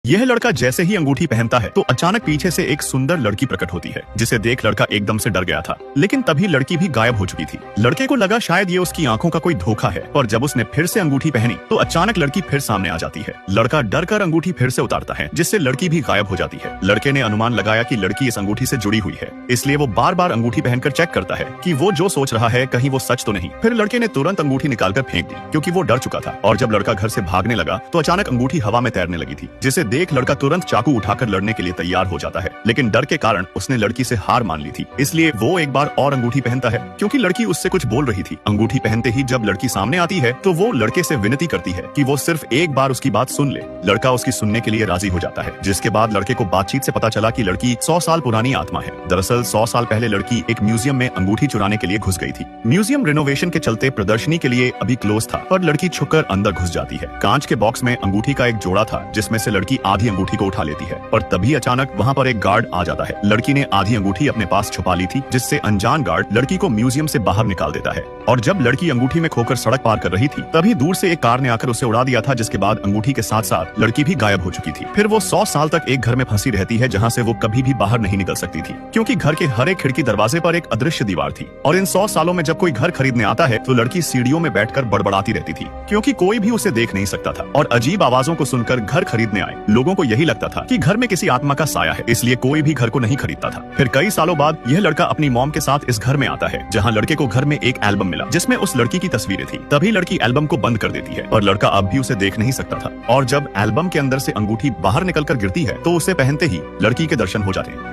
यह लड़का जैसे ही अंगूठी पहनता है तो अचानक पीछे से एक सुंदर लड़की प्रकट होती है, जिसे देख लड़का एकदम से डर गया था। लेकिन तभी लड़की भी गायब हो चुकी थी। लड़के को लगा शायद ये उसकी आंखों का कोई धोखा है, और जब उसने फिर से अंगूठी पहनी तो अचानक लड़की फिर सामने आ जाती है। लड़का डर कर अंगूठी फिर से उतारता है, जिससे लड़की भी गायब हो जाती है। लड़के ने अनुमान लगाया कि लड़की इस अंगूठी से जुड़ी हुई है, इसलिए वो बार बार अंगूठी पहनकर चेक करता है कि वो जो सोच रहा है कहीं वो सच तो नहीं। फिर लड़के ने तुरंत अंगूठी निकालकर फेंक दी, क्योंकि वो डर चुका था। और जब लड़का घर से भागने लगा तो अचानक अंगूठी हवा में तैरने लगी थी, जिसे देख लड़का तुरंत चाकू उठाकर लड़ने के लिए तैयार हो जाता है। लेकिन डर के कारण उसने लड़की से हार मान ली थी, इसलिए वो एक बार और अंगूठी पहनता है, क्योंकि लड़की उससे कुछ बोल रही थी। अंगूठी पहनते ही जब लड़की सामने आती है तो वो लड़के से विनती करती है कि वो सिर्फ एक बार उसकी बात सुन ले। लड़का उसकी सुनने के लिए राजी हो जाता है, जिसके बाद लड़के को बातचीत से पता चला कि लड़की 100 साल पुरानी आत्मा है। दरअसल 100 साल पहले लड़की एक म्यूजियम में अंगूठी चुराने के लिए घुस गई थी। म्यूजियम रिनोवेशन के चलते प्रदर्शनी के लिए अभी क्लोज था, पर लड़की छुपकर अंदर घुस जाती है। कांच के बॉक्स में अंगूठी का एक जोड़ा था, जिसमें से लड़की आधी अंगूठी को उठा लेती है, पर तभी अचानक वहाँ पर एक गार्ड आ जाता है। लड़की ने आधी अंगूठी अपने पास छुपा ली थी, जिससे अनजान गार्ड लड़की को म्यूजियम से बाहर निकाल देता है। और जब लड़की अंगूठी में खोकर सड़क पार कर रही थी, तभी दूर से एक कार ने आकर उसे उड़ा दिया था, जिसके बाद अंगूठी के साथ साथ लड़की भी गायब हो चुकी थी। फिर वो 100 साल तक एक घर में फंसी रहती है, जहाँ से वो कभी भी बाहर नहीं निकल सकती थी, क्योंकि घर के हर एक खिड़की दरवाजे पर एक अदृश्य दीवार थी। और इन 100 सालों में जब कोई घर खरीदने आता है तो लड़की सीढ़ियों में बैठकर बड़बड़ाती रहती थी, क्योंकि कोई भी उसे देख नहीं सकता था। और अजीब आवाजों को सुनकर घर खरीदने आए लोगों को यही लगता था कि घर में किसी आत्मा का साया है, इसलिए कोई भी घर को नहीं खरीदता था। फिर कई सालों बाद यह लड़का अपनी मॉम के साथ इस घर में आता है, जहाँ लड़के को घर में एक एल्बम मिला, जिसमें उस लड़की की तस्वीरें थी। तभी लड़की एल्बम को बंद कर देती है, पर लड़का अब भी उसे देख नहीं सकता था। और जब एल्बम के अंदर से अंगूठी बाहर निकलकर गिरती है तो उसे पहनते ही लड़की के दर्शन हो जाते हैं।